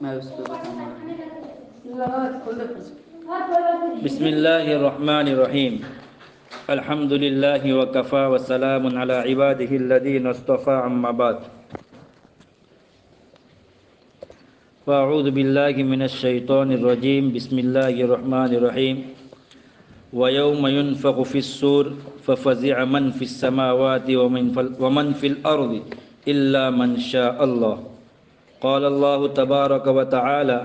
میں اس کو بتاؤں بسم اللہ الرحمن الرحیم الحمد للہ وکفی وسلام علی عبادہ الذین اصطفى اما بعد فاعوذ باللہ من الشیطان الرجیم بسم اللہ الرحمن الرحیم وَيَوْمَ يُنْفَخُ فِي الصُّورِ فَفَزِعَ مَنْ فِي السَّمَاوَاتِ وَمَنْ فِي الْأَرْضِ إِلَّا مَنْ شَاءَ اللَّهُ قَالَ اللَّهُ تَبَارَكَ وَتَعَالَى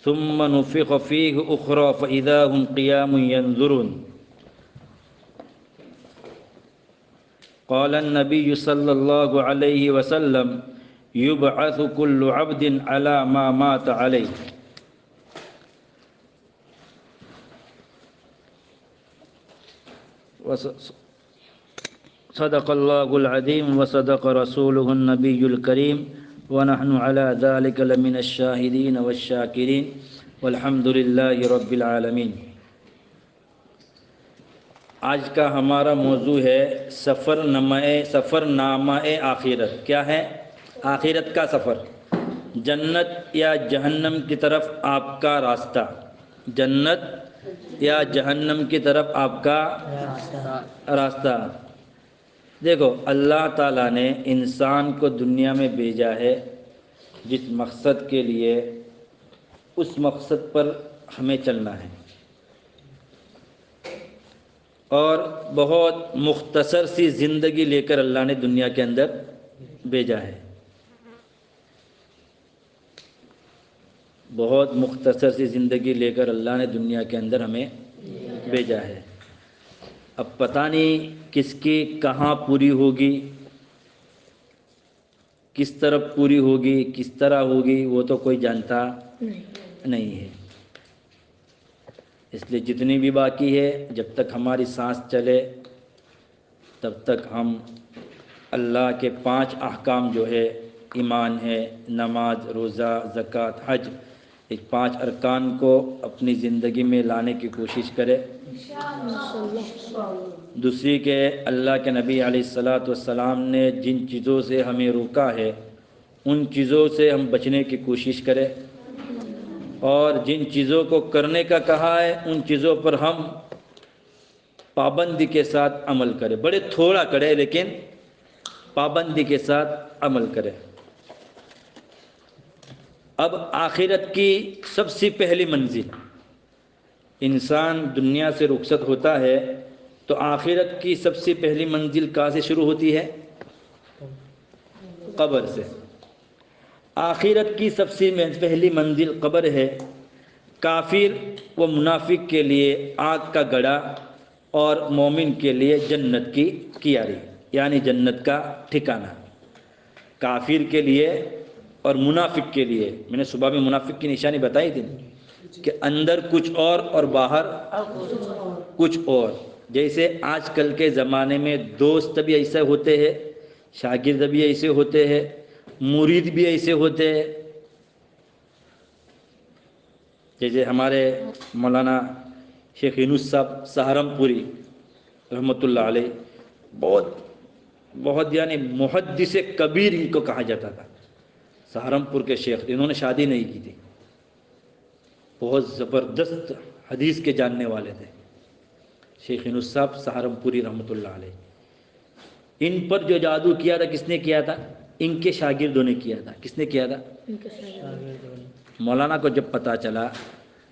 ثُمَّ نُفِخَ فِيهِ أُخْرَى فَإِذَا هُمْ قِيَامٌ يَنْظُرُونَ قال النبي صلى الله عليه وسلم يبعث كل عبد على ما مات عليه صدق الله العظيم وصدق رسوله النبي الكريم ونحن على ذلك لمن الشاهدين والشاكرين والحمد لله رب العالمين۔ آج کا ہمارا موضوع ہے سفر نامہ آخرت۔ کیا ہے؟ آخرت کا سفر، جنت یا جہنم کی طرف آپ کا راستہ، جنت یا جہنم کی طرف آپ کا راستہ۔ دیکھو، اللہ تعالیٰ نے انسان کو دنیا میں بھیجا ہے جس مقصد کے لیے، اس مقصد پر ہمیں چلنا ہے، اور بہت مختصر سی زندگی لے کر اللہ نے دنیا کے اندر بھیجا ہے، بہت مختصر سی زندگی لے کر اللہ نے دنیا کے اندر ہمیں بھیجا ہے۔ اب پتہ نہیں کس کی کہاں پوری ہوگی، کس طرف پوری ہوگی، کس طرح ہوگی، وہ تو کوئی جانتا نہیں ہے۔ اس لیے جتنی بھی باقی ہے، جب تک ہماری سانس چلے تب تک ہم اللہ کے 5 احکام جو ہے، ایمان ہے، نماز، روزہ، زکوٰۃ، حج، اس 5 ارکان کو اپنی زندگی میں لانے کی کوشش کرے۔ دوسری کہ اللہ کے نبی علیہ السلام نے جن چیزوں سے ہمیں روکا ہے، ان چیزوں سے ہم بچنے کی کوشش کریں، اور جن چیزوں کو کرنے کا کہا ہے ان چیزوں پر ہم پابندی کے ساتھ عمل کریں، بڑے تھوڑا کریں لیکن پابندی کے ساتھ عمل کریں۔ اب آخرت کی سب سے پہلی منزل، انسان دنیا سے رخصت ہوتا ہے تو آخرت کی سب سے پہلی منزل کہاں سے شروع ہوتی ہے؟ قبر سے۔ آخرت کی سب سے پہلی منزل قبر ہے۔ کافر و منافق کے لیے آگ کا گڑھا، اور مومن کے لیے جنت کی کیاری، یعنی جنت کا ٹھکانہ۔ کافر کے لیے اور منافق کے لیے، میں نے صبح میں منافق کی نشانی بتائی تھی کہ اندر کچھ اور باہر کچھ اور۔ جیسے آج کل کے زمانے میں دوست بھی ایسے ہوتے ہیں، شاگرد بھی ایسے ہوتے ہیں، مرید بھی ایسے ہوتے ہیں۔ جیسے ہمارے مولانا شیخ یونس صاحب سہارنپوری رحمۃ اللہ علیہ، بہت یعنی محدث کبیر ان کو کہا جاتا تھا، سہارنپور کے شیخ۔ انہوں نے شادی نہیں کی تھی، بہت زبردست حدیث کے جاننے والے تھے شیخ یونس صاحب سہارنپوری رحمۃ اللہ علیہ۔ ان پر جو جادو کیا تھا، کس نے کیا تھا؟ ان کے شاگردوں نے کیا تھا۔ کس نے کیا تھا؟ مولانا کو جب پتہ چلا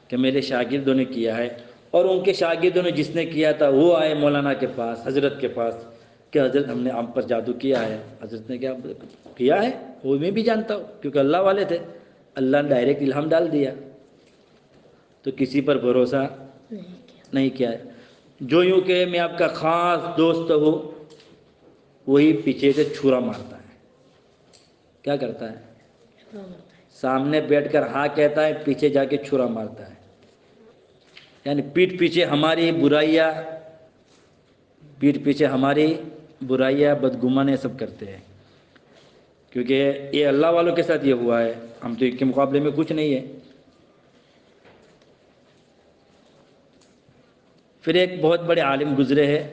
کہ میرے شاگردوں نے کیا ہے، اور ان کے شاگردوں نے جس نے کیا تھا وہ آئے مولانا کے پاس، حضرت کے پاس، کہ حضرت ہم نے آپ پر جادو کیا ہے۔ حضرت نے کیا ہے؟ وہ میں بھی جانتا ہوں، کیونکہ اللہ والے تھے، اللہ نے ڈائریکٹ الہام ڈال دیا، تو کسی پر بھروسہ نہیں کیا ہے۔ جو یوں کہ میں آپ کا خاص دوست ہوں، وہی پیچھے سے چھرا مارتا ہے۔ کیا کرتا ہے؟ سامنے بیٹھ کر ہاں کہتا ہے، پیچھے جا کے چھرا مارتا ہے، یعنی پیٹھ پیچھے ہماری برائیاں بدگمانیاں سب کرتے ہیں، کیونکہ یہ اللہ والوں کے ساتھ یہ ہوا ہے، ہم تو ان کے مقابلے میں کچھ نہیں ہے۔ پھر ایک بہت بڑے عالم گزرے ہیں،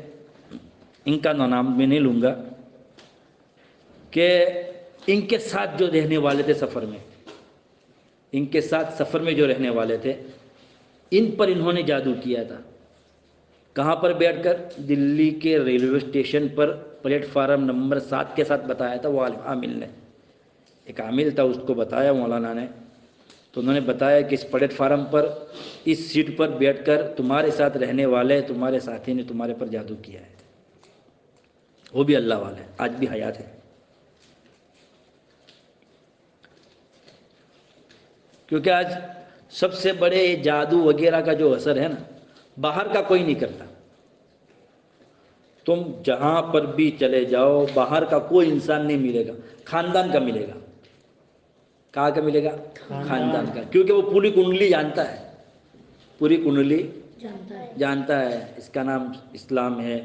ان کا نام میں نہیں لوں گا، کہ ان کے ساتھ جو رہنے والے تھے سفر میں، ان کے ساتھ سفر میں جو رہنے والے تھے، ان پر انہوں نے جادو کیا تھا۔ کہاں پر بیٹھ کر؟ دلی کے ریلوے اسٹیشن پر پلیٹ فارم نمبر 7 کے ساتھ بتایا تھا وہ عامل نے، ایک عامل تھا، اس کو بتایا مولانا نے، تو انہوں نے بتایا کہ اس پلیٹ فارم پر اس سیٹ پر بیٹھ کر تمہارے ساتھ رہنے والے تمہارے ساتھی نے تمہارے پر جادو کیا ہے، وہ بھی اللہ والے، آج بھی حیات ہے۔ کیونکہ آج سب سے بڑے جادو وغیرہ کا جو اثر ہے نا، باہر کا کوئی نہیں کرتا۔ تم جہاں پر بھی چلے جاؤ، باہر کا کوئی انسان نہیں ملے گا، خاندان کا ملے گا۔ کہاں کا ملے گا؟ خاندان کا، کیونکہ وہ پوری کنڈلی جانتا ہے، پوری کنڈلی جانتا ہے۔ اس کا نام اسلام ہے،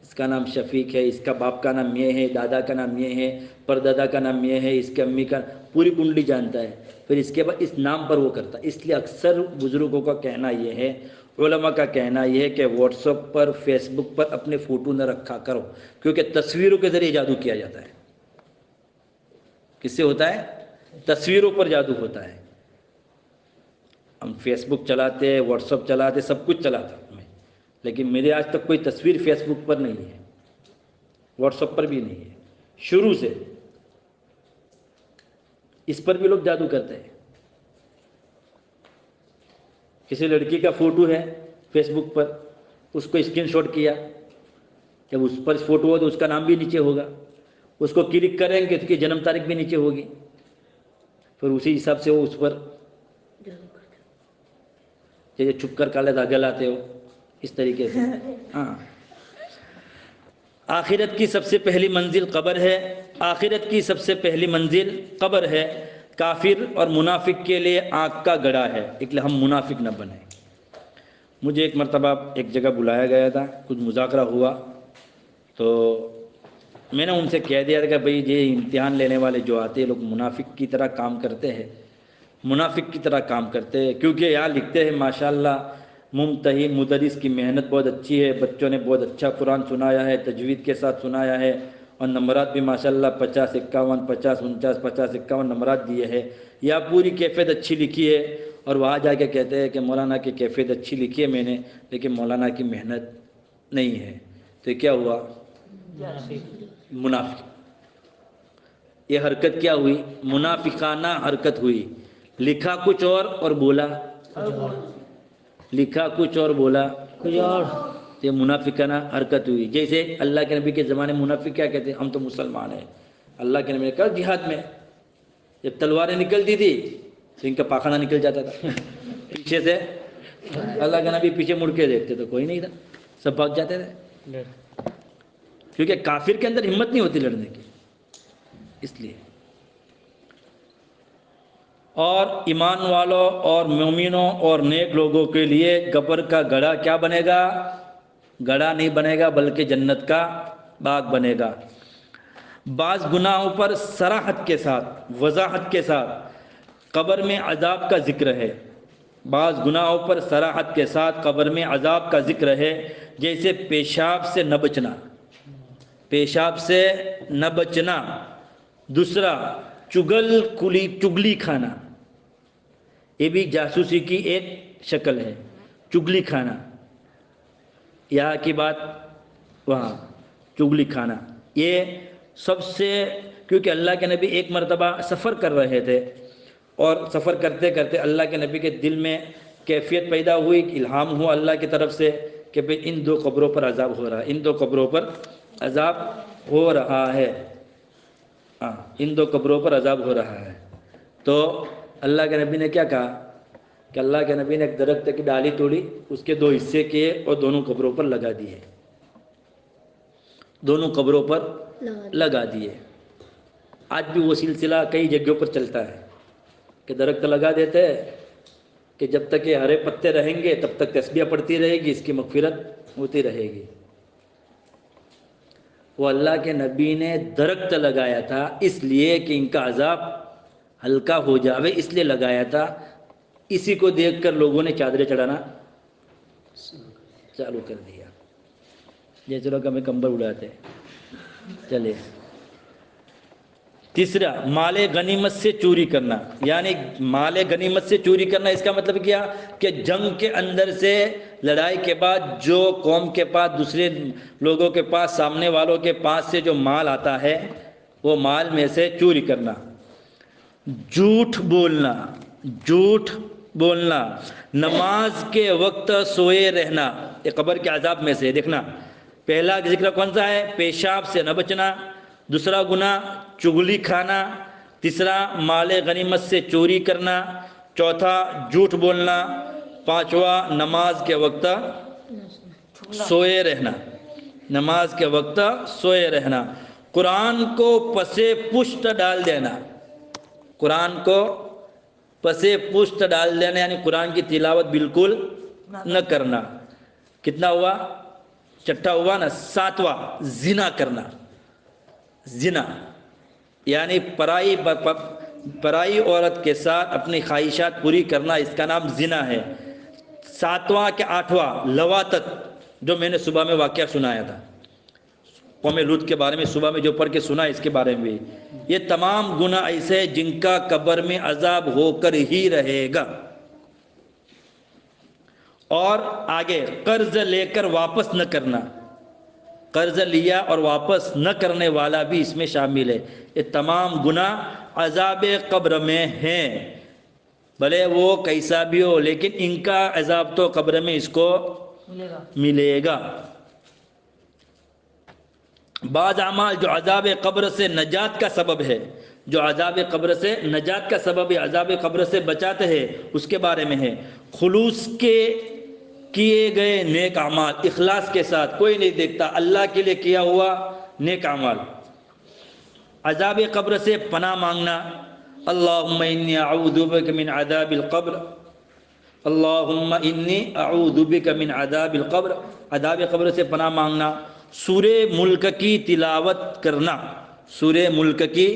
اس کا نام شفیق ہے، اس کا باپ کا نام یہ ہے، دادا کا نام یہ ہے، پردادا کا نام یہ ہے، اس کے امی کا، پوری کنڈلی جانتا ہے۔ پھر اس کے بعد اس نام پر وہ کرتا ہے۔ اس لیے اکثر بزرگوں کا کہنا یہ ہے، علماء کا کہنا یہ ہے کہ واٹس ایپ پر، فیس بک پر اپنے فوٹو نہ رکھا کرو، کیونکہ تصویروں کے ذریعے جادو کیا جاتا ہے۔ کس سے ہوتا ہے؟ تصویروں پر جادو ہوتا ہے۔ ہم فیس بک چلاتے، واٹس ایپ چلاتے، سب کچھ چلاتا ہوں میں، لیکن میرے آج تک کوئی تصویر فیس بک پر نہیں ہے، واٹس ایپ پر بھی نہیں ہے، شروع سے۔ اس پر بھی لوگ جادو کرتے ہیں۔ کسی لڑکی کا فوٹو ہے فیس بک پر، اس کو اسکرین شاٹ کیا، جب اس پر فوٹو ہو تو اس کا نام بھی نیچے ہوگا، اس کو کلک کریں گے تو اس کی جنم تاریخ بھی نیچے ہوگی، پھر اسی حساب سے وہ اس پر جیسے چھپ کر کالے دھاگے لاتے ہو، اس طریقے سے۔ ہاں، آخرت کی سب سے پہلی منزل قبر ہے، آخرت کی سب سے پہلی منزل قبر ہے۔ کافر اور منافق کے لیے آگ کا گڑھا ہے، اس لیے ہم منافق نہ بنیں۔ مجھے ایک مرتبہ ایک جگہ بلایا گیا تھا، کچھ مذاکرہ ہوا، تو میں نے ان سے کہہ دیا تھا کہ بھئی یہ امتحان لینے والے جو آتے ہیں لوگ منافق کی طرح کام کرتے ہیں، منافق کی طرح کام کرتے ہیں، کیونکہ یہاں لکھتے ہیں ماشاءاللہ ممتحن مدرس کی محنت بہت اچھی ہے، بچوں نے بہت اچھا قرآن سنایا ہے، تجوید کے ساتھ سنایا ہے، اور نمبرات بھی ماشاءاللہ 50 51 50 49 50 51 نمبرات دیے ہیں، یا پوری کیفیت اچھی لکھی ہے، اور وہاں جا کے کہتے ہیں کہ مولانا کی کیفیت اچھی لکھی ہے میں نے، لیکن مولانا کی محنت نہیں ہے، تو یہ کیا ہوا؟ منافق۔ یہ حرکت کیا ہوئی؟ منافقانہ حرکت ہوئی، لکھا کچھ اور بولا، لکھا کچھ اور بولا کچھ اور، یہ منافقانہ حرکت ہوئی۔ جیسے اللہ کے نبی کے زمانے میں منافق کیا کہتے ہیں؟ ہم تو مسلمان ہیں، اللہ کے نبی نے کہا جہاد میں جب تلواریں نکلتی تھی تو ان کا پاخانہ نکل جاتا تھا پیچھے سے، اللہ کے نبی پیچھے مڑ کے دیکھتے تو کوئی نہیں تھا، سب بھاگ جاتے تھے، کیونکہ کافر کے اندر ہمت نہیں ہوتی لڑنے کی، اس لیے۔ اور ایمان والوں اور مومنوں اور نیک لوگوں کے لیے قبر کا گڑھا کیا بنے گا؟ گڑھا نہیں بنے گا بلکہ جنت کا باغ بنے گا۔ بعض گناہوں پر صراحت کے ساتھ، وضاحت کے ساتھ قبر میں عذاب کا ذکر ہے، بعض گناہوں پر صراحت کے ساتھ قبر میں عذاب کا ذکر ہے، جیسے پیشاب سے نہ بچنا، پیشاب سے نہ بچنا۔ دوسرا، چگلی کھانا، یہ بھی جاسوسی کی ایک شکل ہے، چگلی کھانا، یہاں کی بات وہاں، چگلی کھانا، یہ سب سے، کیونکہ اللہ کے نبی ایک مرتبہ سفر کر رہے تھے، اور سفر کرتے کرتے اللہ کے نبی کے دل میں کیفیت پیدا ہوئی، الہام ہوا اللہ کی طرف سے کہ بھئی ان 2 قبروں پر عذاب ہو رہا ہے، ان 2 قبروں پر عذاب ہو رہا ہے، ہاں ان 2 قبروں پر عذاب ہو رہا ہے۔ تو اللہ کے نبی نے کیا کہا کہ اللہ کے نبی نے ایک درخت کی ڈالی توڑی، اس کے 2 حصے کیے اور دونوں قبروں پر لگا دیے، دونوں قبروں پر لگا دیے۔ آج بھی وہ سلسلہ کئی جگہوں پر چلتا ہے کہ درخت لگا دیتے ہیں کہ جب تک یہ ہرے پتے رہیں گے تب تک تسبیح پڑتی رہے گی، اس کی مغفرت ہوتی رہے گی۔ وہ اللہ کے نبی نے درخت لگایا تھا اس لیے کہ ان کا عذاب ہلکا ہو جاوے، اس لیے لگایا تھا۔ اسی کو دیکھ کر لوگوں نے چادریں چڑھانا چالو کر دیا، یہ چلو کہ ہمیں کمبل اڑاتے چلے۔ تیسرا مال غنیمت سے چوری کرنا، یعنی مال غنیمت سے چوری کرنا اس کا مطلب کیا کہ جنگ کے اندر سے، لڑائی کے بعد جو قوم کے پاس، دوسرے لوگوں کے پاس، سامنے والوں کے پاس سے جو مال آتا ہے وہ مال میں سے چوری کرنا۔ جھوٹ بولنا، جھوٹ بولنا، نماز کے وقت سوئے رہنا، یہ قبر کے عذاب میں سے دیکھنا۔ پہلا ذکر کون سا ہے؟ پیشاب سے نہ بچنا، دوسرا گناہ چغلی کھانا، تیسرا مال غنیمت سے چوری کرنا، چوتھا جھوٹ بولنا، پانچواں نماز کے وقت سوئے رہنا، نماز کے وقت سوئے رہنا۔ قرآن کو پسے پشت ڈال دینا، قرآن کو پسے پشت ڈال دینا یعنی قرآن کی تلاوت بالکل نہ کرنا۔ کتنا ہوا؟ چھٹا ہوا نا۔ ساتواں زنا کرنا، زنا یعنی پرائی عورت کے ساتھ اپنی خواہشات پوری کرنا، اس کا نام زنا ہے۔ ساتواں کہ آٹھواں لواطت، جو میں نے صبح میں واقعہ سنایا تھا قوم لوط کے بارے میں، صبح میں جو پڑھ کے سنا اس کے بارے میں بھی۔ یہ تمام گناہ ایسے ہیں جن کا قبر میں عذاب ہو کر ہی رہے گا۔ اور آگے قرض لے کر واپس نہ کرنا، قرض لیا اور واپس نہ کرنے والا بھی اس میں شامل ہے۔ یہ تمام گناہ عذاب قبر میں ہیں، بھلے وہ کیسا بھی ہو، لیکن ان کا عذاب تو قبر میں اس کو ملے گا۔ بعض اعمال جو عذاب قبر سے نجات کا سبب ہے، جو عذاب قبر سے نجات کا سبب ہے، عذاب قبر سے بچاتے ہیں، اس کے بارے میں ہے۔ خلوص کے کیے گئے نیک اعمال، اخلاص کے ساتھ، کوئی نہیں دیکھتا، اللہ کے لیے کیا ہوا نیک اعمال۔ عذاب قبر سے پناہ مانگنا، اللہم انی اعوذ بک من عذاب القبر، اللہم انی اعوذ بک من عذاب القبر، عذاب قبر سے پناہ مانگنا۔ سورہ ملک کی تلاوت کرنا، سورہ ملک کی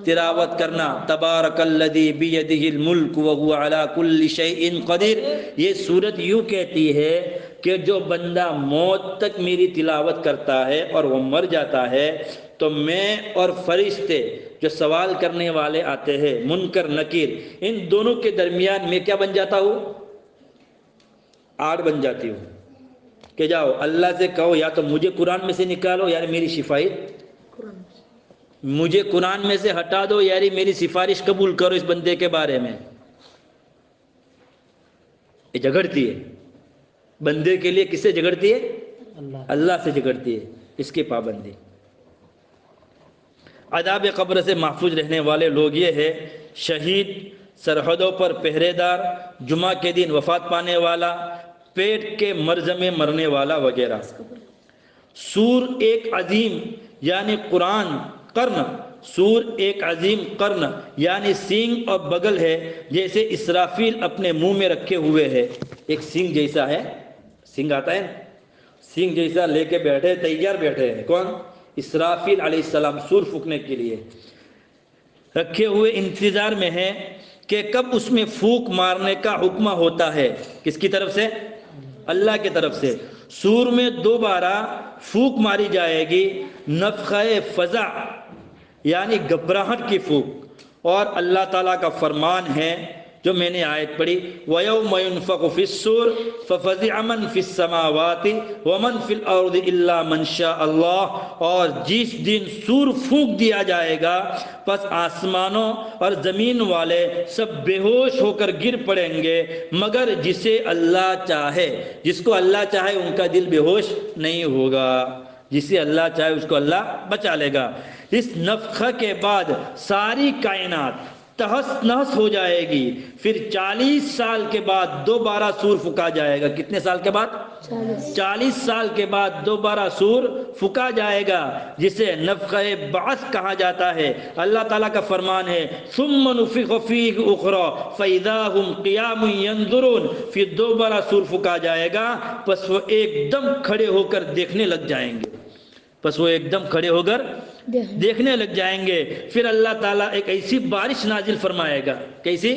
تلاوت کرنا، تبارک الذی بیدہ الملک وہو علی کل شیء قدیر۔ یہ سورت یوں کہتی ہے کہ جو بندہ موت تک میری تلاوت کرتا ہے اور وہ مر جاتا ہے تو میں اور فرشتے جو سوال کرنے والے آتے ہیں، منکر نکیر، ان دونوں کے درمیان میں کیا بن جاتا ہوں؟ آڑ بن جاتی ہوں کہ جاؤ اللہ سے کہو یا تو مجھے قرآن میں سے نکالو یعنی میری شفاعت، مجھے قرآن میں سے ہٹا دو یعنی میری سفارش قبول کرو اس بندے کے بارے میں۔ یہ جھگڑتی ہے بندے کے لیے، کس سے جھگڑتی ہے؟ اللہ سے جھگڑتی ہے، اس کی پابندی۔ عذاب قبر سے محفوظ رہنے والے لوگ یہ ہے: شہید، سرحدوں پر پہرے دار، جمعہ کے دن وفات پانے والا، پیٹ کے مرض میں مرنے والا وغیرہ۔ سور ایک عظیم یعنی قرآن قرن، سور ایک عظیم قرن یعنی سینگ اور بغل ہے، جیسے اسرافیل اپنے منہ میں رکھے ہوئے ہے۔ ایک سینگ جیسا ہے، سینگ آتا ہے، سینگ جیسا لے کے بیٹھے، تیار بیٹھے ہیں، کون؟ اسرافیل علیہ السلام، سور پھونکنے کے لیے رکھے ہوئے انتظار میں ہے کہ کب اس میں پھونک مارنے کا حکم ہوتا ہے۔ کس کی طرف سے؟ اللہ کی طرف سے۔ سور میں دوبارہ پھونک ماری جائے گی، نفخہ فزع یعنی گھبراہٹ کی پھونک، اور اللہ تعالیٰ کا فرمان ہے جو میں نے آیت پڑھی، وَيَوْمَ يُنفَخُ فِي الصُّورِ فَفَزِعَ مَنْ فِي السَّمَاوَاتِ وَمَنْ فِي الْأَرْضِ إِلَّا مَنْ شَاءَ اللَّهُ۔ اور جس دن سور پھونک دیا جائے گا پس آسمانوں اور زمین والے سب بے ہوش ہو کر گر پڑیں گے مگر جسے اللہ چاہے۔ جس کو اللہ چاہے ان کا دل بے ہوش نہیں ہوگا، جسے اللہ چاہے اس کو اللہ بچا لے گا۔ اس نفخہ کے بعد ساری کائنات تہس نہس ہو جائے گی، پھر 40 سال کے بعد دوبارہ سور پھونکا جائے گا۔ کتنے سال کے بعد؟ 40 سال کے بعد دوبارہ سور پھونکا جائے گا، جسے نفخہ بعث کہا جاتا ہے۔ اللہ تعالیٰ کا فرمان ہے، ثم نفخ فیہ اخری فاذا ہم قیام ینظرون۔ پھر دوبارہ سور پھونکا جائے گا، پس وہ ایک دم کھڑے ہو کر دیکھنے لگ جائیں گے، پس وہ ایک دم کھڑے ہو کر دیکھنے لگ جائیں گے۔ پھر اللہ تعالیٰ ایک ایسی بارش نازل فرمائے گا، کیسی؟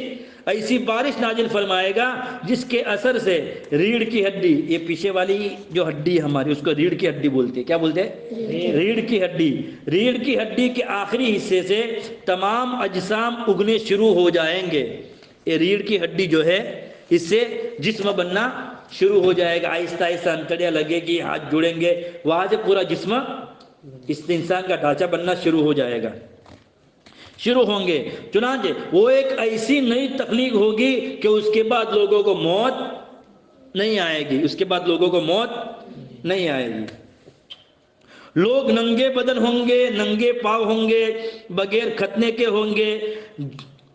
ایسی بارش نازل فرمائے گا جس کے اثر سے ریڑھ کی ہڈی، یہ پیچھے والی جو ہڈی ہے ہماری، اس کو ریڑھ کی ہڈی بولتے ہیں. کیا بولتے ہیں؟ ریڑھ کی ہڈی. ریڑھ کی ہڈی کے آخری حصے سے تمام اجسام اگنے شروع ہو جائیں گے. یہ ریڑھ کی ہڈی جو ہے اس سے جسم بننا شروع ہو جائے گا. آہستہ آہستہ انتڑیاں لگے گی، ہاتھ جڑیں گے، وہاں سے پورا جسم، اس انسان کا ڈھانچہ بننا شروع ہو جائے گا، شروع ہوں گے. چنانچہ وہ ایک ایسی نئی تخلیق ہوگی کہ اس کے بعد لوگوں کو موت نہیں آئے گی. اس کے بعد لوگوں کو موت نہیں آئے گی. لوگ ننگے بدن ہوں گے، ننگے پاؤں ہوں گے، بغیر ختنے کے ہوں گے.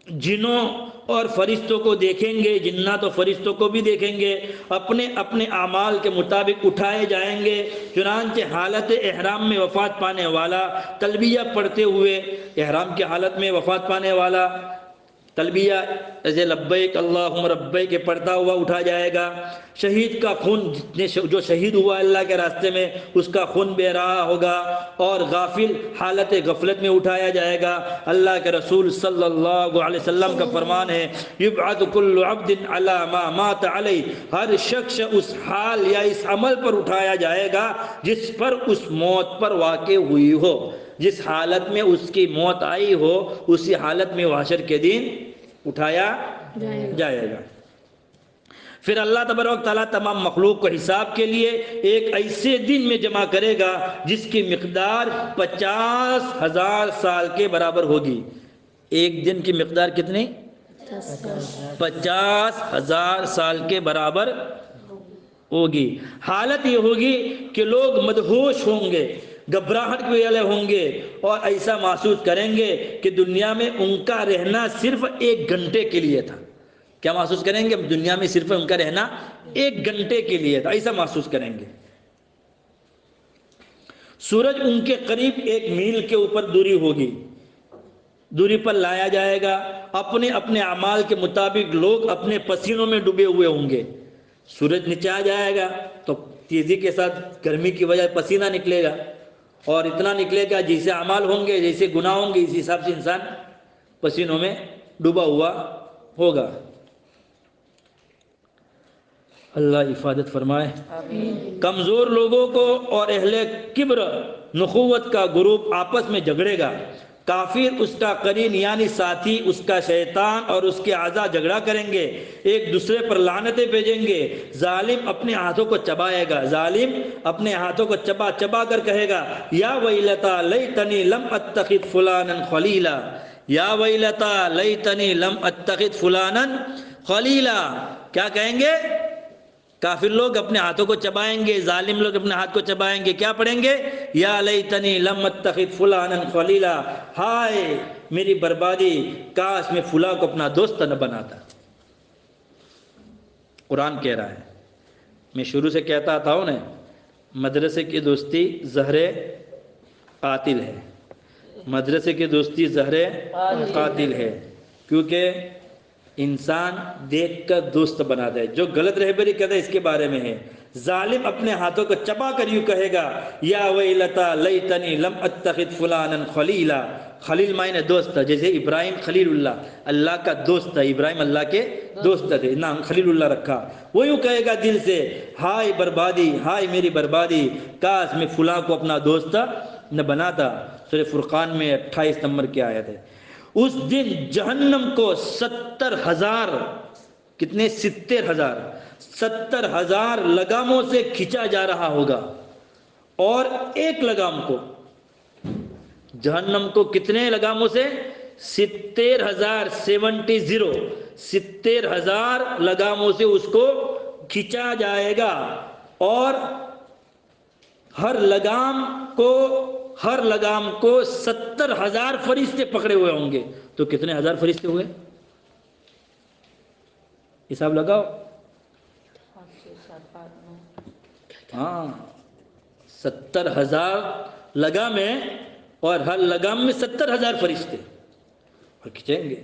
جنوں اور فرشتوں کو دیکھیں گے، جنات و فرشتوں کو بھی دیکھیں گے. اپنے اپنے اعمال کے مطابق اٹھائے جائیں گے. چنانچہ حالت احرام میں وفات پانے والا تلبیہ پڑھتے ہوئے، احرام کی حالت میں وفات پانے والا تلبیہ ایسے لبیک اللہم ربیک کے پڑھتا ہوا اٹھا جائے گا. شہید کا خون، جو شہید ہوا اللہ کے راستے میں، اس کا خون بہ رہا ہوگا. اور غافل حالت غفلت میں اٹھایا جائے گا. اللہ کے رسول صلی اللہ علیہ وسلم کا فرمان ہے، یبعث کل عبد علی ما مات علیہ، ہر شخص اس حال یا اس عمل پر اٹھایا جائے گا جس پر اس موت پر واقع ہوئی ہو. جس حالت میں اس کی موت آئی ہو اسی حالت میں وہ حشر کے دن اٹھایا جائے گا. پھر اللہ تبارک تعالیٰ تمام مخلوق کو حساب کے لیے ایک ایسے دن میں جمع کرے گا جس کی مقدار 50,000 سال کے برابر ہوگی. ایک دن کی مقدار کتنی؟ 50,000 سال کے برابر ہوگی. حالت یہ ہوگی کہ لوگ مدہوش ہوں گے، گھبراہٹ والے ہوں گے، اور ایسا محسوس کریں گے کہ دنیا میں ان کا رہنا صرف 1 گھنٹے کے لیے تھا. کیا محسوس کریں گے؟ دنیا میں صرف ان کا رہنا 1 گھنٹے کے لیے تھا، ایسا محسوس کریں گے. سورج ان کے قریب 1 میل کے اوپر دوری ہوگی، دوری پر لایا جائے گا. اپنے اپنے اعمال کے مطابق لوگ اپنے پسینوں میں ڈوبے ہوئے ہوں گے. سورج نیچے آ جائے گا تو تیزی کے ساتھ گرمی کی وجہ پسینہ نکلے گا، اور اتنا نکلے گا جیسے اعمال ہوں گے، جیسے گناہ ہوں گے، اسی حساب سے انسان پسینوں میں ڈوبا ہوا ہوگا. اللہ حفاظت فرمائے. کمزور لوگوں کو اور اہل کبر نخوت کا گروپ آپس میں جھگڑے گا. کافر، اس کا قرین یعنی ساتھی، اس کا شیطان اور اس کے اعضاء جھگڑا کریں گے، ایک دوسرے پر لعنتیں بھیجیں گے. ظالم اپنے ہاتھوں کو چبائے گا، ظالم اپنے ہاتھوں کو چبا چبا کر کہے گا، یا ویلتا لیتنی لم اتخذ فلانا خلیلا، یا ویلتا لیتنی لم اتخذ فلانا خلیلا. کیا کہیں گے؟ کافر لوگ اپنے ہاتھوں کو چبائیں گے، ظالم لوگ اپنے ہاتھ کو چبائیں گے. کیا پڑھیں گے؟ یا لیتنی لم اتخذ فلانا خلیلا، ہائے میری بربادی، کاش میں فلاں کو اپنا دوست نہ بناتا. قرآن کہہ رہا ہے. میں شروع سے کہتا تھا نا، مدرسے کی دوستی زہر قاتل ہے. مدرسے کی دوستی زہر قاتل ہے، کیونکہ انسان دیکھ کر دوست بناتا ہے. جو غلط رہبری کرتا ہے اس کے بارے میں ہے. ظالم اپنے ہاتھوں کو چبا کر یوں کہے گا، یا ویلتا لیتنی لم اتخذ فلانا خلیلا. خلیل معنی دوست، جیسے ابراہیم خلیل اللہ، اللہ کا دوست تھا. ابراہیم اللہ کے دوست تھے، نام خلیل اللہ رکھا. وہ یوں کہے گا دل سے، ہائے بربادی، ہائے میری بربادی، کاش میں فلاں کو اپنا دوست نہ بناتا. سورہ فرقان میں 28 نمبر کی آیت ہے. اس دن جہنم کو 70,000، کتنے؟ 70,000 لگاموں سے کھینچا جا رہا ہوگا. اور ایک لگام کو، جہنم کو کتنے لگاموں سے؟ 70,000، 70,000 لگاموں سے اس کو کھینچا جائے گا. اور ہر لگام کو 70,000 فرشتے پکڑے ہوئے ہوں گے. تو کتنے ہزار فرشتے ہوئے؟ حساب لگاؤ. ہاں، 70,000 لگام ہے، اور ہر لگام میں 70,000 فرشتے اور کھینچیں گے.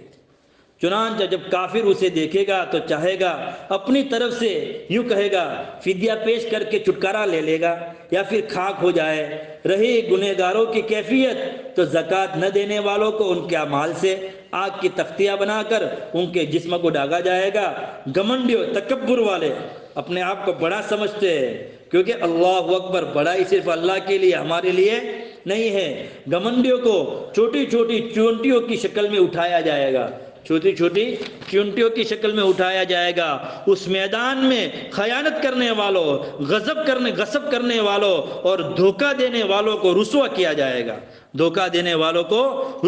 چنانچہ جب کافر اسے دیکھے گا تو چاہے گا اپنی طرف سے، یوں کہے گا، فدیہ پیش کر کے چھٹکارا لے لے گا، یا پھر خاک ہو جائے. رہی گنہگاروں کی کیفیت تو زکوٰۃ نہ دینے والوں کو ان کے اعمال سے آگ کی تختیاں بنا کر ان کے جسم کو ڈاگا جائے گا۔ گھمنڈیوں، تکبر والے، اپنے آپ کو بڑا سمجھتے ہیں، کیونکہ اللہ اکبر، بڑائی صرف اللہ کے لیے، ہمارے لیے نہیں ہے۔ گھمنڈیوں کو چھوٹی چھوٹی چونٹیوں کی شکل میں اٹھایا جائے گا، چھوٹی چھوٹی چونٹیوں کی شکل میں اٹھایا جائے گا۔ اس میدان میں خیانت کرنے والوں، غصب کرنے والوں اور دھوکہ دینے والوں کو رسوا کیا جائے گا، دھوکہ دینے والوں کو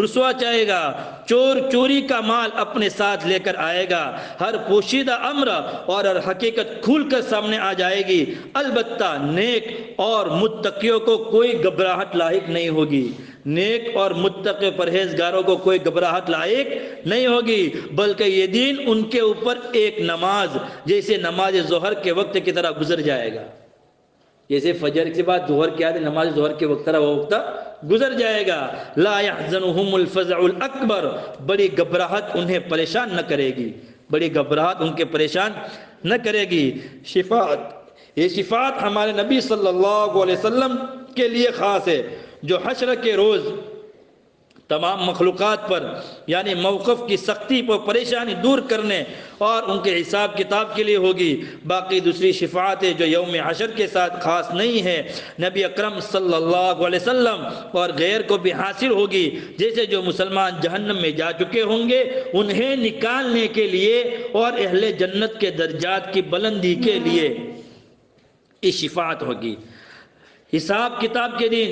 رسوا چاہے گا۔ چور چوری کا مال اپنے ساتھ لے کر آئے گا، ہر پوشیدہ امر اور ہر حقیقت کھول کر سامنے آ جائے گی۔ البتہ نیک اور متقیوں کو کوئی گھبراہٹ لاحق نہیں ہوگی، نیک اور متقی پرہیزگاروں کو کوئی گھبراہٹ لاحق نہیں ہوگی، بلکہ یہ دین ان کے اوپر ایک نماز جیسے نماز ظہر کے وقت کی طرح گزر جائے گا۔ جیسے فجر کے بعد ظہر کیا ہے، نماز ظہر کے وقت طرح وہ وقت گزر جائے گا۔ لا يحزنهم الفزع الاکبر، بڑی گھبراہٹ انہیں پریشان نہ کرے گی، بڑی گھبراہٹ ان کے پریشان نہ کرے گی۔ شفاعت، یہ شفاعت ہمارے نبی صلی اللہ علیہ وسلم کے لیے خاص ہے، جو حشر کے روز تمام مخلوقات پر یعنی موقف کی سختی پر پریشانی دور کرنے اور ان کے حساب کتاب کے لیے ہوگی۔ باقی دوسری شفاعتیں جو یوم حشر کے ساتھ خاص نہیں ہے، نبی اکرم صلی اللہ علیہ وسلم اور غیر کو بھی حاصل ہوگی۔ جیسے جو مسلمان جہنم میں جا چکے ہوں گے انہیں نکالنے کے لیے اور اہل جنت کے درجات کی بلندی کے لیے اس شفاعت ہوگی۔ حساب کتاب کے دن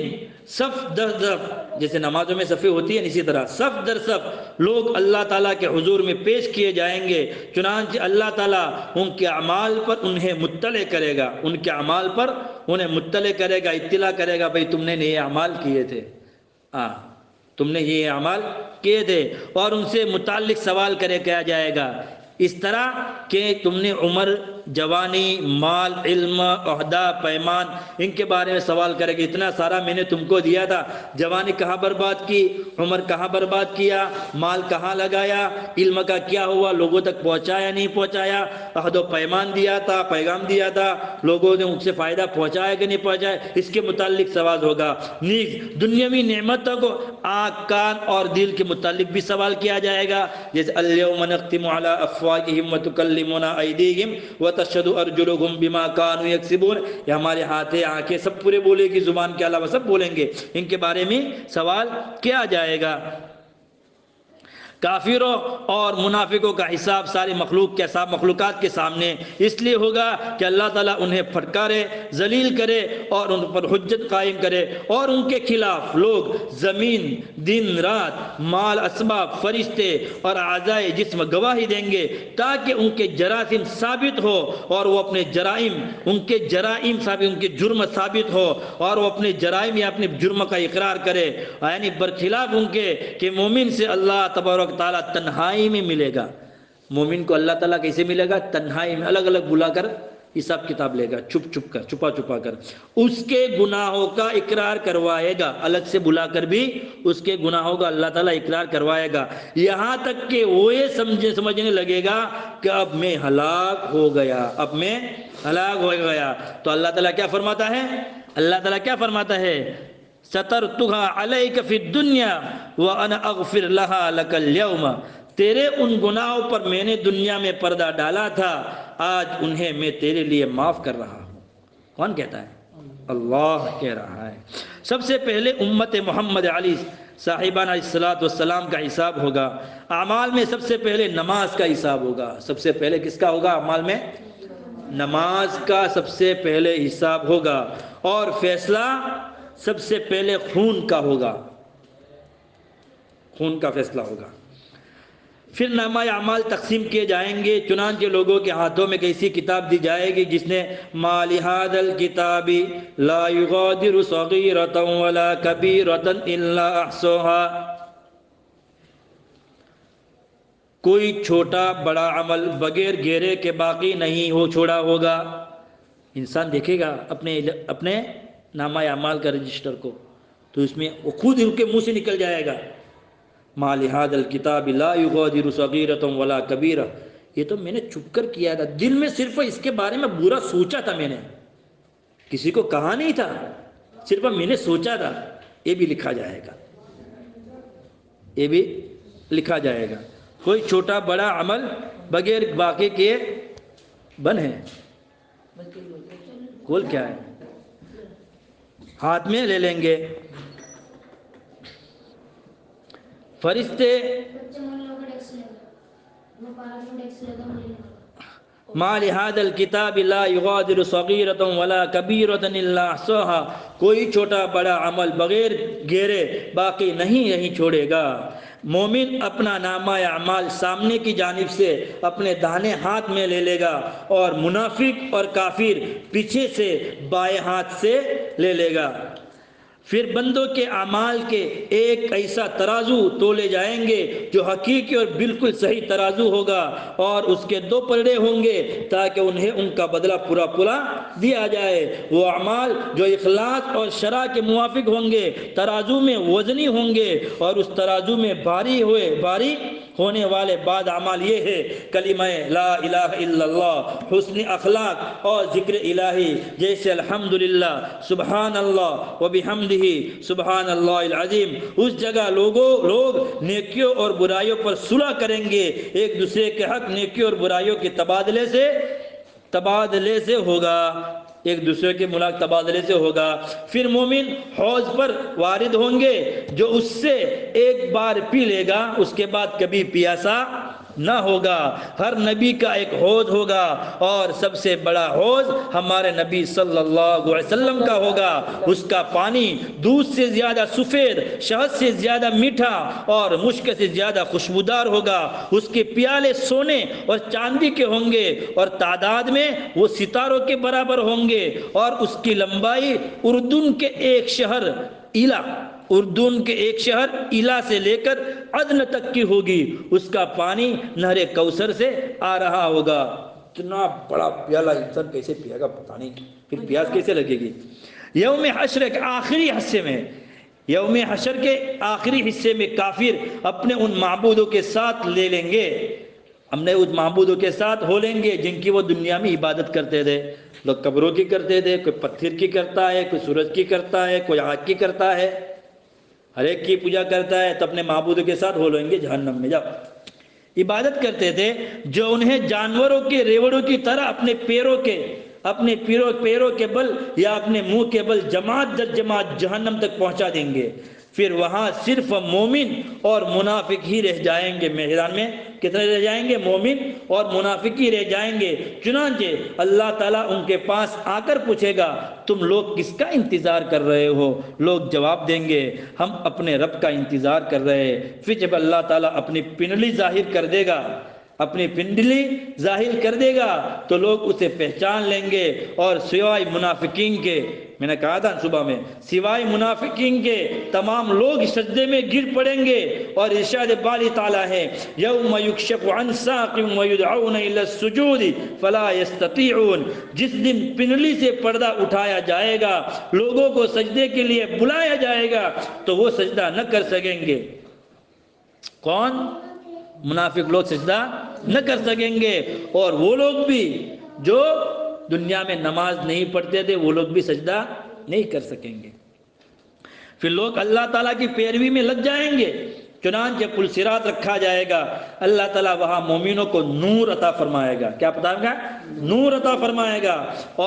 صف در صف، جیسے نمازوں میں صفیں ہوتی ہیں اسی طرح صف در صف لوگ اللہ تعالیٰ کے حضور میں پیش کیے جائیں گے۔ چنانچہ اللہ تعالیٰ ان کے اعمال پر انہیں مطلع کرے گا، ان کے اعمال پر انہیں مطلع کرے گا، اطلاع کرے گا، بھئی تم نے یہ اعمال کیے تھے، تم نے یہ اعمال کیے تھے، اور ان سے متعلق سوال کیا جائے گا، اس طرح کہ تم نے عمر، جوانی، مال، علم، عہدہ، پیمان، ان کے بارے میں سوال کرے گا۔ اتنا سارا میں نے تم کو دیا تھا، جوانی کہاں برباد کی، عمر کہاں برباد کیا، مال کہاں لگایا، علم کا کیا ہوا، لوگوں تک پہنچایا نہیں پہنچایا، عہد و پیمان دیا تھا، پیغام دیا تھا، لوگوں نے ان سے فائدہ پہنچایا کہ نہیں پہنچایا، اس کے متعلق سوال ہوگا۔ نیز دنیاوی نعمتوں کو آنکھ، کان اور دل کے متعلق بھی سوال کیا جائے گا، جیسے الیوم نختم علی افواہہم وتکلمنا ایدیہم وتشہد ارجلہم بما کانوا یکسبون، یہ ہمارے ہاتھیں، آنکھیں سب پورے بولے گی، زبان کے علاوہ سب بولیں گے، ان کے بارے میں سوال کیا جائے گا۔ کافروں اور منافقوں کا حساب ساری مخلوقات کے سامنے اس لیے ہوگا کہ اللہ تعالیٰ انہیں پھٹکارے، ذلیل کرے اور ان پر حجت قائم کرے، اور ان کے خلاف لوگ زمین، دن رات، مال، اسباب، فرشتے اور اعضائے جسم گواہی دیں گے، تاکہ ان کے جرائم ثابت ہو اور وہ اپنے جرائم، ان کے جرم ثابت ہو اور وہ اپنے جرائم یا اپنے جرم کا اقرار کرے، یعنی برخلاف ان کے کہ مومن سے اللہ تبارک تعالیٰ تنہائی میں ملے گا۔ مومن کو اللہ تعالیٰ کیسے ملے گا؟ تنہائی میں، الگ الگ بلا کر حساب کتاب لے گا، چھپا کر اس کے گناہوں کا اقرار کروائے گا، الگ سے بلا کر بھی اس کے گناہوں کا اللہ تعالیٰ اقرار کروائے گا، یہاں تک کہ وہ یہ سمجھنے لگے گا کہ اب میں ہلاک ہو گیا، اب میں ہلاک ہو گیا۔ تو اللہ تعالیٰ کیا فرماتا ہے؟ اللہ تعالیٰ کیا فرماتا ہے؟ سترتها علیک فی الدنیا وانا اغفر لها لک اليوم، تیرے ان گناہوں پر میں نے دنیا میں پردہ ڈالا تھا، آج انہیں میں تیرے لیے معاف کر رہا ہوں۔ کون کہتا ہے؟ اللہ کہہ رہا ہے۔ سب سے پہلے امت محمد علی صاحبان علیہ السلام کا حساب ہوگا، اعمال میں سب سے پہلے نماز کا حساب ہوگا۔ سب سے پہلے کس کا ہوگا؟ اعمال میں نماز کا سب سے پہلے حساب ہوگا، اور فیصلہ سب سے پہلے خون کا ہوگا، خون کا فیصلہ ہوگا۔ پھر نامہ اعمال تقسیم کیے جائیں گے، چنانچہ لوگوں کے ہاتھوں میں ایسی کتاب دی جائے گی جس نے ما لہذا الکتاب لا یغادر صغیرۃ ولا کبیرۃ الا احصاها، کوئی چھوٹا بڑا عمل بغیر گھیرے کے باقی نہیں ہو چھوڑا ہوگا۔ انسان دیکھے گا اپنے نامہ اعمال کا رجسٹر کو، تو اس میں وہ خود ان کے منہ سے نکل جائے گا، ما لہذا الکتاب لا یغادر صغیرۃ ولا کبیرۃ، یہ تو میں نے چھپ کر کیا تھا، دل میں صرف اس کے بارے میں برا سوچا تھا، میں نے کسی کو کہا نہیں تھا، صرف میں نے سوچا تھا، یہ بھی لکھا جائے گا، یہ بھی لکھا جائے گا۔ کوئی چھوٹا بڑا عمل بغیر واقع کیے بن ہے؟ کول کیا ہے؟ ہاتھ میں لے لیں گے فرشتے۔ ما لهذا الكتاب لا يغادر صغيرة ولا كبيرة إلا أحصاها، کوئی چھوٹا بڑا عمل بغیر گھیرے باقی نہیں چھوڑے گا۔ مومن اپنا نامہ اعمال سامنے کی جانب سے اپنے داہنے ہاتھ میں لے لے گا، اور منافق اور کافر پیچھے سے بائیں ہاتھ سے لے لے گا۔ پھر بندوں کے اعمال کے ایک ایسا ترازو تولے جائیں گے جو حقیقی اور بالکل صحیح ترازو ہوگا، اور اس کے دو پلڑے ہوں گے تاکہ انہیں ان کا بدلہ پورا دیا جائے۔ وہ اعمال جو اخلاص اور شرع کے موافق ہوں گے ترازو میں وزنی ہوں گے، اور اس ترازو میں بھاری ہونے والے بعد اعمال یہ ہے: کلمہ لا الہ الا اللہ، حسن اخلاق اور ذکر الہی جیسے الحمدللہ، سبحان اللہ و بحمدہ، سبحان اللہ العظیم۔ اس جگہ لوگ نیکیوں اور برائیوں پر صلح کریں گے، ایک دوسرے کے حق نیکیوں اور برائیوں کے تبادلے سے ہوگا، ایک دوسرے کے تبادلے سے ہوگا۔ پھر مومن حوض پر وارد ہوں گے، جو اس سے ایک بار پی لے گا اس کے بعد کبھی پیاسا نہ ہوگا۔ ہر نبی کا ایک حوض ہوگا، اور سب سے بڑا حوض ہمارے نبی صلی اللہ علیہ وسلم کا ہوگا۔ اس کا پانی دودھ سے زیادہ سفید، شہد سے زیادہ میٹھا اور مشک سے زیادہ خوشبودار ہوگا۔ اس کے پیالے سونے اور چاندی کے ہوں گے، اور تعداد میں وہ ستاروں کے برابر ہوں گے، اور اس کی لمبائی اردن کے ایک شہر ایلا سے لے کر عدن تک کی ہوگی۔ اس کا پانی نہر کوثر سے آ رہا ہوگا۔ اتنا بڑا پیالہ انسان کیسے پیے گا پتہ نہیں، پھر پیاس کیسے لگے گی۔ یوم حشر کے آخری حصے میں کافر اپنے ان معبودوں کے ساتھ لے لیں گے، اس معبودوں کے ساتھ ہو لیں گے جن کی وہ دنیا میں عبادت کرتے تھے۔ لوگ قبروں کی کرتے تھے، کوئی پتھر کی کرتا ہے، کوئی سورج کی کرتا ہے، کوئی آگ کی کرتا ہے، ہر ایک کی پوجا کرتا ہے، تو اپنے معبودوں کے ساتھ ہو لیں گے جہنم میں۔ جب عبادت کرتے تھے جو انہیں جانوروں کے ریوڑوں کی طرح اپنے پیروں کے بل یا اپنے منہ کے بل جماعت در جماعت جہنم تک پہنچا دیں گے۔ پھر وہاں صرف مومن اور منافق ہی رہ جائیں گے۔ میدان میں کتنے رہ جائیں گے؟ مومن اور منافق ہی رہ جائیں گے۔ چنانچہ اللہ تعالیٰ ان کے پاس آ کر پوچھے گا، تم لوگ کس کا انتظار کر رہے ہو؟ لوگ جواب دیں گے، ہم اپنے رب کا انتظار کر رہے ہیں۔ پھر جب اللہ تعالیٰ اپنی پنڈلی ظاہر کر دے گا تو لوگ اسے پہچان لیں گے، اور سوائے منافقین کے، میں نے کہا تھا صبح میں، سوائے منافقین کے تمام لوگ سجدے میں گر پڑیں گے۔ اور ارشاد باری تعالیٰ ہے، یوم یکشف عن ساق ویدعون الی السجود فلا یستطیعون، جس دن پنڈلی سے پردہ اٹھایا جائے گا، لوگوں کو سجدے کے لیے بلایا جائے گا تو وہ سجدہ نہ کر سکیں گے۔ کون؟ منافق لوگ سجدہ نہ کر سکیں گے، اور وہ لوگ بھی جو دنیا میں نماز نہیں پڑھتے تھے وہ لوگ بھی سجدہ نہیں کر سکیں گے۔ پھر لوگ اللہ تعالیٰ کی پیروی میں لگ جائیں گے۔ چنانچہ پل صراط رکھا جائے گا، اللہ تعالیٰ وہاں مومنوں کو نور عطا فرمائے گا۔ کیا بتائے گا؟ نور عطا فرمائے گا،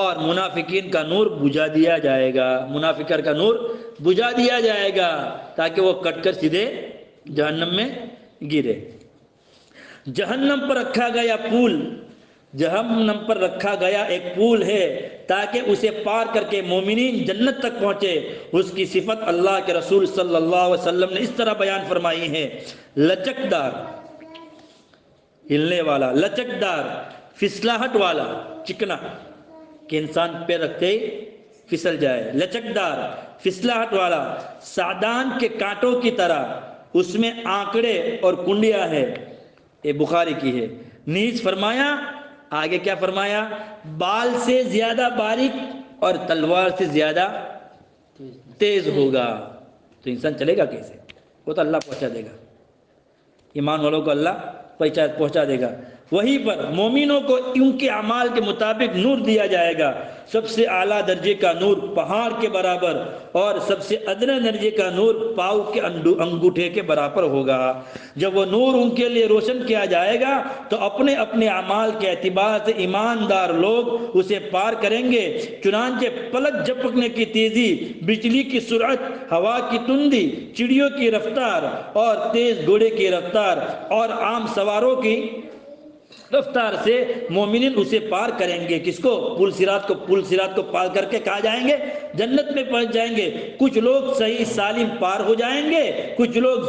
اور منافقین کا نور بجھا دیا جائے گا، منافقر کا نور بجھا دیا جائے گا تاکہ وہ کٹ کر سیدھے جہنم میں گرے۔ جہنم پر رکھا گیا ایک پول ہے تاکہ اسے پار کر کے مومنین جنت تک پہنچے۔ اس کی صفت اللہ کے رسول صلی اللہ علیہ وسلم نے اس طرح بیان فرمائی ہے: لچکدار، ہلنے والا، لچکدار، پھسلاہٹ والا، چکنا کہ انسان پیر رکھتے ہی پھسل جائے، لچکدار، پھسلاہٹ والا، سعدان کے کانٹوں کی طرح، اس میں آنکڑے اور کنڈیاں ہے۔ یہ بخاری کی ہے۔ نیز فرمایا، آگے کیا فرمایا؟ بال سے زیادہ باریک اور تلوار سے زیادہ تیز ہوگا۔ تو انسان چلے گا کیسے؟ وہ تو اللہ پہنچا دے گا، ایمان والوں کو اللہ پہنچا دے گا۔ وہیں پر مومنوں کو ان کے اعمال کے مطابق نور دیا جائے گا، سب سے اعلیٰ درجے کا نور پہاڑ کے برابر اور سب سے ادنا درجے کا نور پاؤں کے انگوٹھے کے برابر ہوگا۔ جب وہ نور ان کے لیے روشن کیا جائے گا تو اپنے اپنے اعمال کے اعتبار سے ایماندار لوگ اسے پار کریں گے، چنانچہ پلک جھپکنے کی تیزی، بجلی کی سرعت، ہوا کی تندی، چڑیوں کی رفتار اور تیز گھوڑے کی رفتار اور عام سواروں کی رفتار سے مومنین اسے پار کریں گے۔ کس کو؟ پل صراط کو پار کر کے کہاں جائیں گے؟ جنت میں پہنچ جائیں گے۔ کچھ لوگ صحیح سالم پار ہو جائیں گے، کچھ لوگوں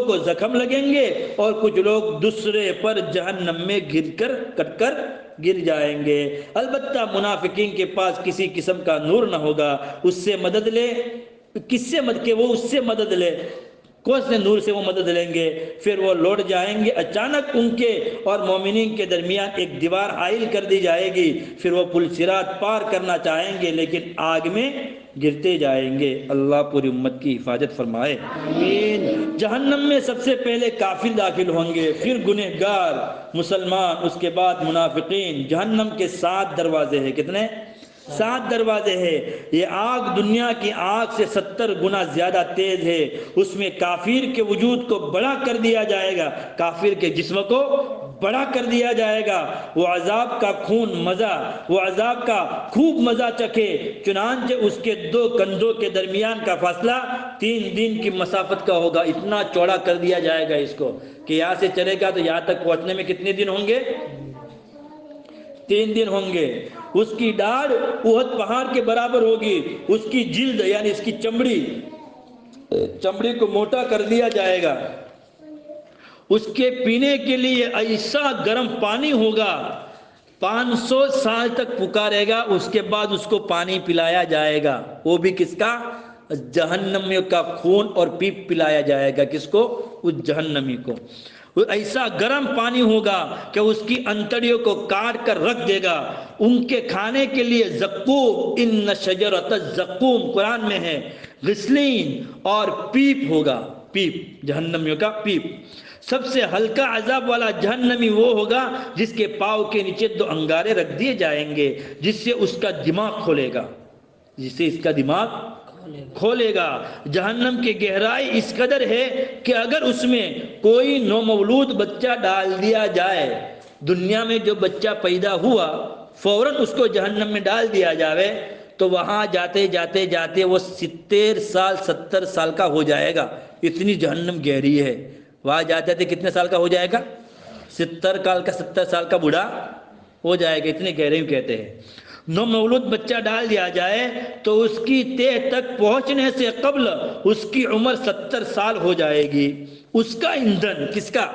کو زخم لگیں گے اور کچھ لوگ دوسرے پر جہنم میں کٹ کر گر جائیں گے۔ البتہ منافقین کے پاس کسی قسم کا نور نہ ہوگا، اس سے مدد لے، کس سے مدد کے وہ اس سے مدد لے، کون سے نور سے وہ مدد لیں گے؟ پھر وہ لوٹ جائیں گے۔ اچانک ان کے اور مومنین کے درمیان ایک دیوار حائل کر دی جائے گی، پھر وہ پل صراط پار کرنا چاہیں گے لیکن آگ میں گرتے جائیں گے۔ اللہ پوری امت کی حفاظت فرمائے، آمین۔ جہنم میں سب سے پہلے کافر داخل ہوں گے، پھر گنہگار مسلمان، اس کے بعد منافقین۔ جہنم کے 7 دروازے ہیں۔ کتنے؟ 7 دروازے ہیں۔ یہ آگ دنیا کی آگ سے 70 گنا زیادہ تیز ہے۔ اس میں کافر کے وجود کو بڑا کر دیا جائے گا، کافر کے جسم کو بڑا کر دیا جائے گا۔ وہ عذاب کا خوب مزہ چکھے، چنانچہ اس کے 2 کندھوں کے درمیان کا فاصلہ 3 دن کی مسافت کا ہوگا۔ اتنا چوڑا کر دیا جائے گا اس کو کہ یہاں سے چلے گا تو یہاں تک پہنچنے میں کتنے دن ہوں گے؟ 3 دن ہوں گے۔ اس کی ڈاڑھ احد پہاڑ کے برابر ہوگی۔ اس کی جلد یعنی اس کی چمڑی کو موٹا کر دیا جائے گا۔ اس کے پینے کے لیے ایسا گرم پانی ہوگا، 500 سال تک پکارے گا، اس کے بعد اس کو پانی پلایا جائے گا۔ وہ بھی کس کا؟ جہنمیوں کا خون اور پیپ پلایا جائے گا۔ کس کو؟ اس جہنمی کو۔ ایسا گرم پانی ہوگا کہ اس کی انتڑیوں کو کاٹ کر رکھ دے گا۔ ان کے کھانے کے لیے زقوم، ان شجرۃ الزقوم قرآن میں ہے، غسلین اور پیپ ہوگا۔ پیپ، جہنمیوں کا پیپ۔ سب سے ہلکا عذاب والا جہنمی وہ ہوگا جس کے پاؤں کے نیچے 2 انگارے رکھ دیے جائیں گے، جس سے اس کا دماغ کھولے گا۔ جہنم کی گہرائی اس قدر ہے کہ اگر اس میں کوئی نومولود بچہ ڈال دیا جائے، دنیا میں جو بچہ پیدا ہوا فوراً اس کو جہنم میں ڈال دیا جائے تو وہاں جاتے وہ 70 سال کا ہو جائے گا۔ اتنی جہنم گہری ہے۔ وہاں جاتے کتنے سال کا ہو جائے گا؟ 70 سال کا بوڑھا ہو جائے گا، اتنے گہرے کہتے ہیں۔ نومولود بچہ ڈال دیا جائے تو اس کی تہ تک پہنچنے سے قبل اس کی عمر 70 سال ہو جائے گی۔ اس کا ایندھن، کس کا؟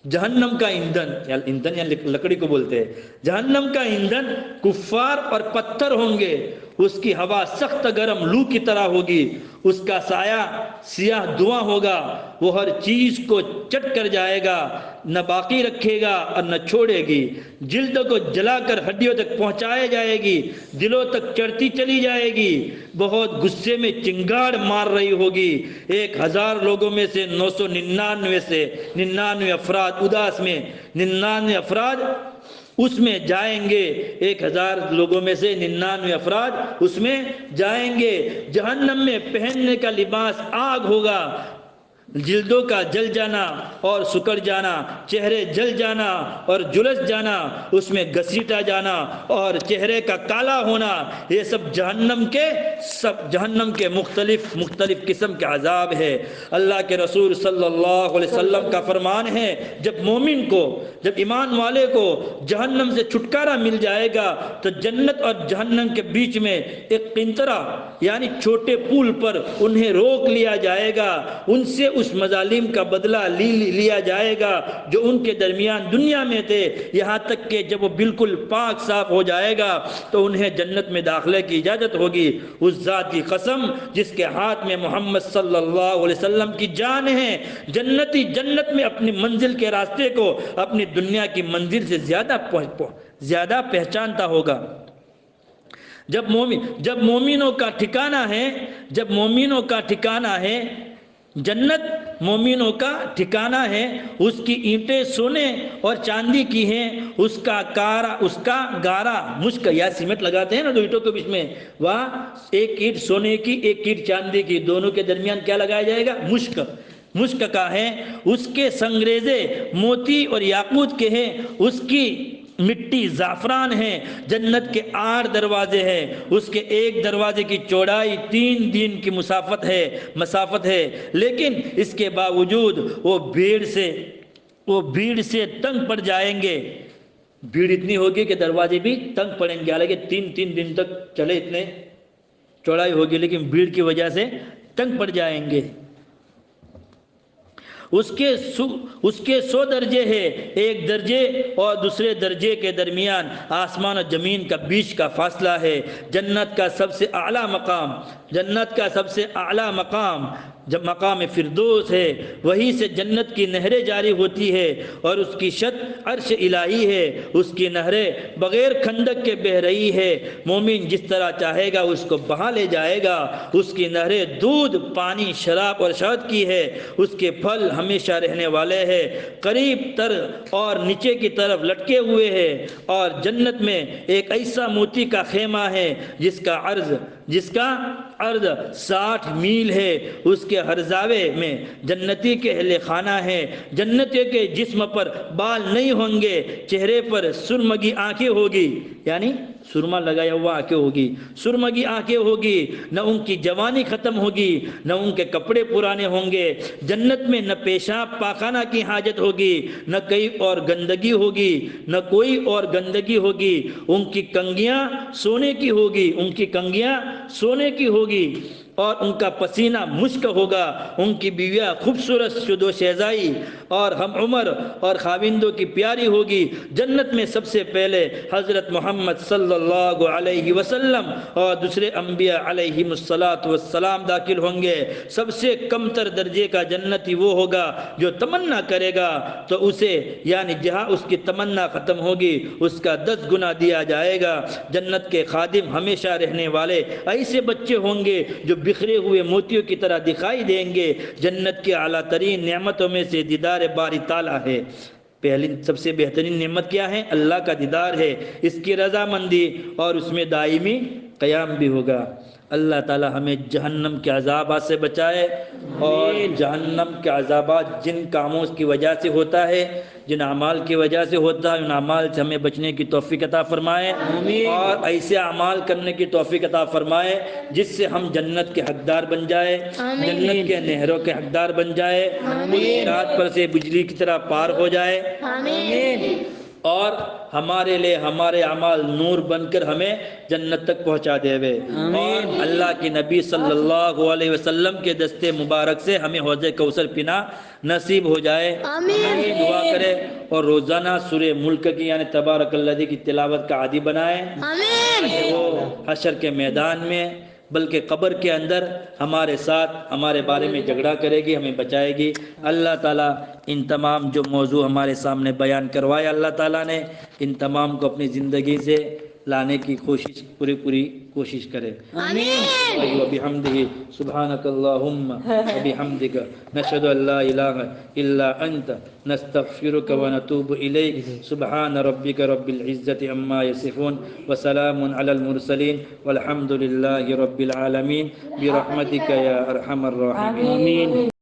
جہنم کا ایندھن یا لکڑی کو بولتے ہیں۔ جہنم کا ایندھن کفار اور پتھر ہوں گے۔ اس کی ہوا سخت گرم لو کی طرح ہوگی، اس کا سایہ سیاہ دھواں ہوگا۔ وہ ہر چیز کو چٹ کر جائے گا، نہ باقی رکھے گا اور نہ چھوڑے گی۔ جلد کو جلا کر ہڈیوں تک پہنچائے جائے گی، دلوں تک چڑھتی چلی جائے گی۔ بہت غصے میں چنگاڑ مار رہی ہوگی۔ 1000 لوگوں میں سے 999 افراد اداس میں، 99 افراد اس میں جائیں گے۔ 1000 لوگوں میں سے 99 افراد اس میں جائیں گے۔ جہنم میں پہننے کا لباس آگ ہوگا، جلدوں کا جل جانا اور سکڑ جانا، چہرے جل جانا اور جلس جانا، اس میں گھسیٹا جانا اور چہرے کا کالا ہونا، یہ سب جہنم کے مختلف قسم کے عذاب ہے۔ اللہ کے رسول صلی اللہ علیہ وسلم کا فرمان ہے، جب ایمان والے کو جہنم سے چھٹکارا مل جائے گا تو جنت اور جہنم کے بیچ میں ایک قنطرہ یعنی چھوٹے پل پر انہیں روک لیا جائے گا، ان سے اس مظالم کا بدلہ لیا جائے گا جو ان کے درمیان دنیا میں تھے، یہاں تک کہ جب وہ بالکل پاک صاف ہو جائے گا تو انہیں جنت میں داخلے کی اجازت ہوگی۔ اس ذات کی قسم جس کے ہاتھ میں محمد صلی اللہ علیہ وسلم کی جان ہے، جنتی جنت میں اپنی منزل کے راستے کو اپنی دنیا کی منزل سے زیادہ پہچانتا ہوگا۔ جب مومنوں کا ٹھکانہ ہے جنت مومنوں کا ٹھکانہ ہے، اس کی اینٹیں سونے اور چاندی کی ہیں، اس کا گارا مشک یا سیمنٹ لگاتے ہیں نا دو اینٹوں کے بیچ میں، وہاں ایک اینٹ سونے کی ایک اینٹ چاندی کی، دونوں کے درمیان کیا لگایا جائے گا؟ مشک کا ہے، اس کے سنگریزے موتی اور یاقوت کے ہیں، اس کی مٹی زعفران ہے، جنت کے 8 دروازے ہیں، اس کے ایک دروازے کی چوڑائی 3 دن کی مسافت ہے، لیکن اس کے باوجود وہ بھیڑ سے تنگ پڑ جائیں گے، بھیڑ اتنی ہوگی کہ دروازے بھی تنگ پڑیں گے، حالانکہ 3 دن تک چلے اتنے چوڑائی ہوگی، لیکن بھیڑ کی وجہ سے تنگ پڑ جائیں گے۔ اس کے 100 درجے ہیں، ایک درجے اور دوسرے درجے کے درمیان آسمان و زمین کا بیچ کا فاصلہ ہے۔ جنت کا سب سے اعلیٰ مقام جب مقام فردوس ہے، وہیں سے جنت کی نہریں جاری ہوتی ہے، اور اس کی چھت عرش الہی ہے، اس کی نہریں بغیر کھندق کے بہہ رہی ہے، مومن جس طرح چاہے گا اس کو بہا لے جائے گا، اس کی نہریں دودھ، پانی، شراب اور شہد کی ہے، اس کے پھل ہمیشہ رہنے والے ہیں، قریب تر اور نیچے کی طرف لٹکے ہوئے ہیں، اور جنت میں ایک ایسا موتی کا خیمہ ہے جس کا عرض 60 میل ہے، اس کے ہر زاویے میں جنتی کے اہل خانہ ہیں، جنتی کے جسم پر بال نہیں ہوں گے، چہرے پر سرمگی آنکھیں ہوگی، یعنی سرما لگایا ہوا آنکھیں ہوگی، سرمگی آنکھیں ہوگی، نہ ان کی جوانی ختم ہوگی، نہ ان کے کپڑے پرانے ہوں گے، جنت میں نہ پیشاب پاخانہ کی حاجت ہوگی، نہ کوئی اور گندگی ہوگی، ان کی کنگیاں سونے کی ہوگی، اور ان کا پسینہ مشک ہوگا، ان کی بیویاں خوبصورت شد و شیزائی اور ہم عمر اور خاوندوں کی پیاری ہوگی۔ جنت میں سب سے پہلے حضرت محمد صلی اللہ علیہ وسلم اور دوسرے انبیاء علیہم السلام داخل ہوں گے۔ سب سے کم تر درجے کا جنتی وہ ہوگا جو تمنا کرے گا تو اسے، یعنی جہاں اس کی تمنا ختم ہوگی اس کا 10 گنا دیا جائے گا۔ جنت کے خادم ہمیشہ رہنے والے ایسے بچے ہوں گے جو بکھرے ہوئے موتیوں کی طرح دکھائی دیں گے۔ جنت کی اعلیٰ ترین نعمتوں میں سے دیدار باری تعالیٰ ہے۔ پہلی سب سے بہترین نعمت کیا ہے؟ اللہ کا دیدار ہے، اس کی رضامندی، اور اس میں دائمی قیام بھی ہوگا۔ اللہ تعالی ہمیں جہنم کے عذابات سے بچائے، اور جہنم کے عذابات جن کاموں کی وجہ سے ہوتا ہے، جن اعمال کی وجہ سے ہوتا ہے، ان اعمال سے ہمیں بچنے کی توفیق عطا فرمائے، اور ایسے اعمال کرنے کی توفیق عطا فرمائے جس سے ہم جنت کے حقدار بن جائے، جنت کے نہروں کے حقدار بن جائے، صراط پر سے بجلی کی طرح پار ہو جائے، اور ہمارے لیے ہمارے اعمال نور بن کر ہمیں جنت تک پہنچا دے، اور اللہ کی نبی صلی اللہ علیہ وسلم کے دستے مبارک سے ہمیں حوض کوثر پینا نصیب ہو جائے۔ دعا کرے اور روزانہ سورہ ملک کی یعنی تبارک الذی کی تلاوت کا عادی بنائے، وہ حشر کے میدان میں بلکہ قبر کے اندر ہمارے ساتھ ہمارے بارے میں جھگڑا کرے گی، ہمیں بچائے گی۔ اللہ تعالیٰ ان تمام جو موضوع ہمارے سامنے بیان کروایا، اللہ تعالیٰ نے ان تمام کو اپنی زندگی سے لانے کی پوری کوشش کرے۔ آمین۔ وبحمدہ سبحانک اللہم وبحمدک نشہد ان لا الہ الا انت نستغفرک ونتوب الیک۔ سبحان ربک رب العزت عما یصفون وسلام علی المرسلین والحمد للہ رب العالمین برحمتک یا ارحم الراحمین۔